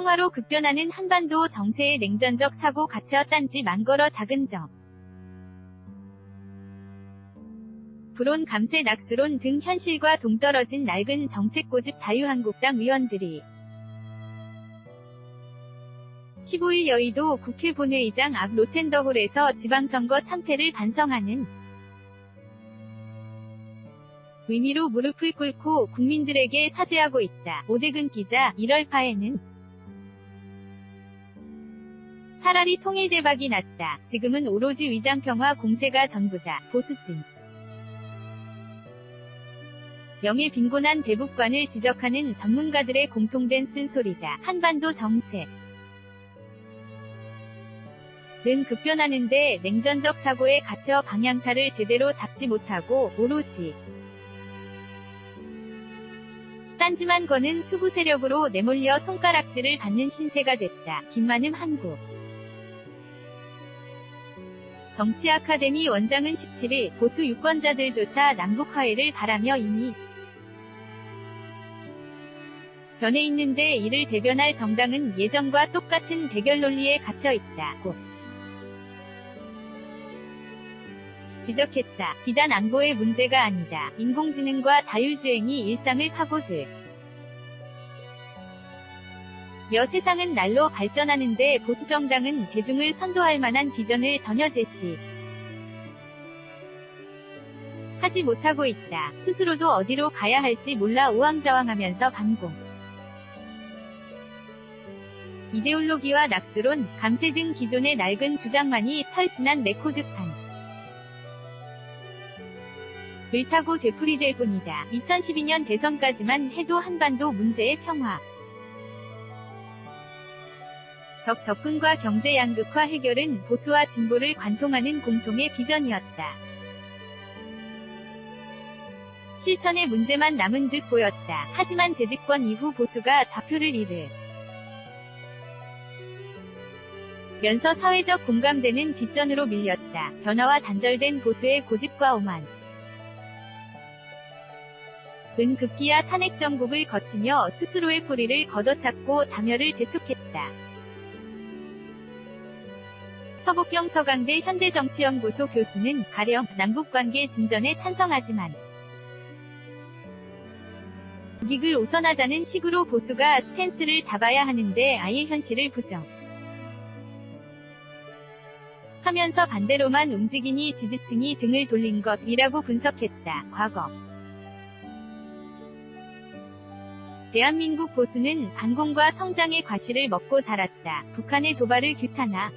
평화로 급변하는 한반도 정세의 냉전적 사고 갇혀 딴지 만걸어 작은 점. 불온 감세 낙수론 등 현실과 동떨어진 낡은 정책 고집 자유한국당 의원들이 15일 여의도 국회 본회의장 앞 로텐더홀에서 지방선거 참패를 반성하는 의미로 무릎을 꿇고 국민들에게 사죄하고 있다. 오대근 기자. 1월파에는 차라리 통일대박이 낫다. 지금은 오로지 위장평화 공세가 전부다. 보수진. 명예 빈곤한 대북관을 지적하는 전문가들의 공통된 쓴소리다. 한반도 정세 는 급변하는데 냉전적 사고에 갇혀 방향타를 제대로 잡지 못하고 오로지 딴지만 거는 수구 세력으로 내몰려 손가락질을 받는 신세가 됐다. 김만음 한국 정치 아카데미 원장은 17일 보수 유권자들조차 남북 화해를 바라며 이미 변해 있는데 이를 대변할 정당은 예전과 똑같은 대결 논리에 갇혀 있다고 지적했다. 비단 안보의 문제가 아니다. 인공지능과 자율주행이 일상을 파고들 며 세상은 날로 발전하는데 보수정당은 대중을 선도할 만한 비전을 전혀 제시 하지 못하고 있다. 스스로도 어디로 가야 할지 몰라 우왕좌왕하면서 반공 이데올로기와 낙수론, 감세 등 기존의 낡은 주장만이 철지난 레코드판 을 타고 되풀이될 뿐이다. 2012년 대선까지만 해도 한반도 문제의 평화 적 접근과 경제 양극화 해결은 보수와 진보를 관통하는 공통의 비전이었다. 실천의 문제만 남은 듯 보였다. 하지만 재집권 이후 보수가 좌표를 잃으면서 사회적 공감대는 뒷전으로 밀렸다. 변화와 단절된 보수의 고집과 오만 은 급기야 탄핵 정국을 거치며 스스로의 뿌리를 걷어찼고 자멸을 재촉했다. 서복경 서강대 현대정치연구소 교수는 가령 남북관계 진전에 찬성하지만 국익을 우선하자는 식으로 보수가 스탠스를 잡아야 하는데 아예 현실을 부정 하면서 반대로만 움직이니 지지층이 등을 돌린 것이라고 분석했다. 과거 대한민국 보수는 반공과 성장의 과실을 먹고 자랐다. 북한의 도발을 규탄하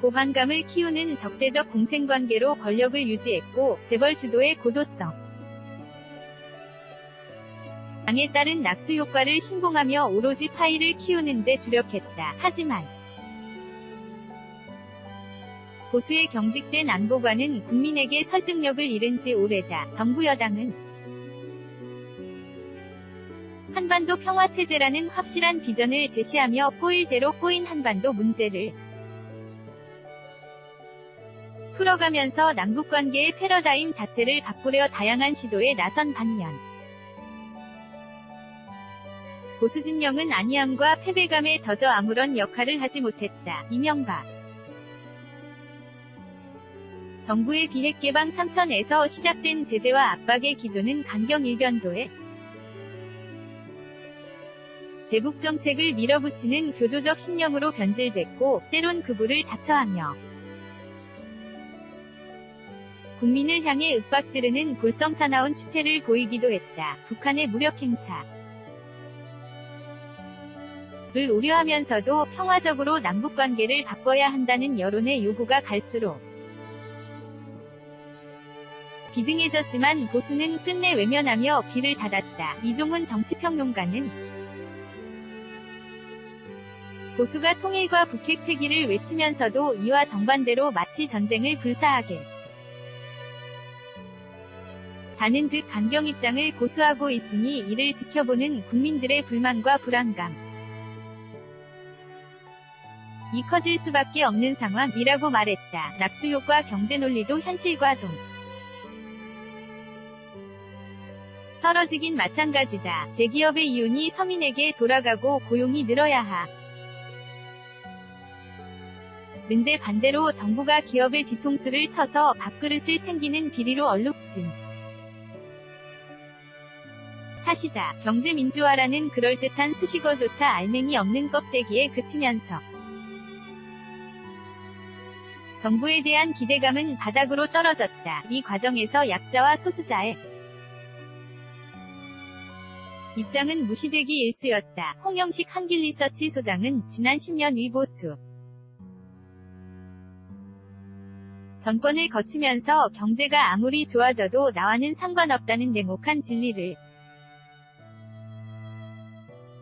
고환감을 키우는 적대적 공생관계로 권력을 유지했고 재벌 주도의 고도성 당에 따른 낙수 효과를 신봉하며 오로지 파이를 키우는 데 주력했다. 하지만 보수의 경직된 안보관은 국민에게 설득력을 잃은 지 오래다. 정부 여당은 한반도 평화체제라는 확실한 비전을 제시하며 꼬일 대로 꼬인 한반도 문제를 풀어가면서 남북관계의 패러다임 자체를 바꾸려 다양한 시도에 나선 반면 보수 진영은 안이함과 패배감에 젖어 아무런 역할을 하지 못했다. 이명박 정부의 비핵개방 3천에서 시작된 제재와 압박의 기조는 강경 일변도에 대북 정책을 밀어붙이는 교조적 신념으로 변질됐고 때론 극우를 자처하며 국민을 향해 윽박지르는 볼성사나운 추태를 보이기도 했다. 북한의 무력 행사를 우려하면서도 평화적으로 남북관계를 바꿔야 한다는 여론의 요구가 갈수록 비등해졌지만 보수는 끝내 외면하며 귀를 닫았다. 이종훈 정치평론가는 보수가 통일과 북핵 폐기를 외치면서도 이와 정반대로 마치 전쟁을 불사하게 다는 듯 강경 입장을 고수하고 있으니 이를 지켜보는 국민들의 불만과 불안감 이 커질 수밖에 없는 상황이라고 말했다. 낙수효과 경제 논리도 현실과 떨어지긴 마찬가지다. 대기업의 이윤이 서민에게 돌아가고 고용이 늘어야 하. 는데 반대로 정부가 기업의 뒤통수를 쳐서 밥그릇을 챙기는 비리로 얼룩진 탓이다. 경제민주화라는 그럴듯한 수식어조차 알맹이 없는 껍데기에 그치면서 정부에 대한 기대감은 바닥으로 떨어졌다. 이 과정에서 약자와 소수자의 입장은 무시되기 일쑤였다. 홍영식 한길리서치 소장은 지난 10년 위 보수 정권을 거치면서 경제가 아무리 좋아져도 나와는 상관없다는 냉혹한 진리를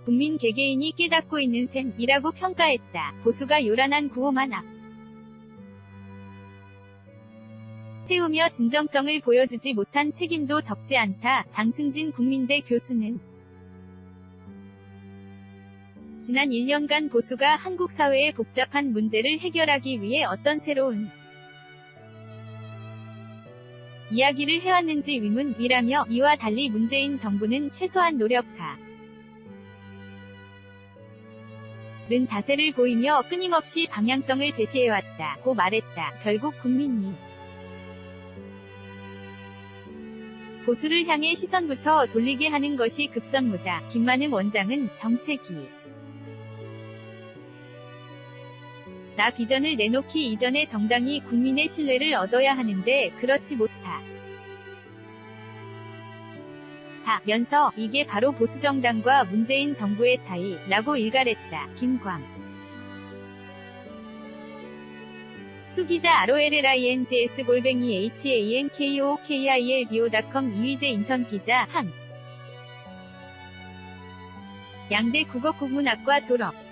국민 개개인이 깨닫고 있는 셈이라고 평가했다. 보수가 요란한 구호만 앞 세우며 진정성을 보여주지 못한 책임도 적지 않다. 장승진 국민대 교수는 지난 1년간 보수가 한국 사회의 복잡한 문제를 해결하기 위해 어떤 새로운 이야기를 해왔는지 의문이라며 이와 달리 문재인 정부는 최소한 노력하 는 자세를 보이며 끊임없이 방향성을 제시해왔다. 고 말했다. 결국 국민이 보수를 향해 시선부터 돌리게 하는 것이 급선무다. 김만흠 원장은 정책이 나 비전을 내놓기 이전에 정당이 국민의 신뢰를 얻어야 하는데 그렇지 못하 면서 이게 바로 보수정당과 문재인 정부의 차이라고 일갈했다. 김광 수기자 ROLLINGS-HANKOKILBO.com 이휘재 인턴 기자 한 양대 국어국문학과 졸업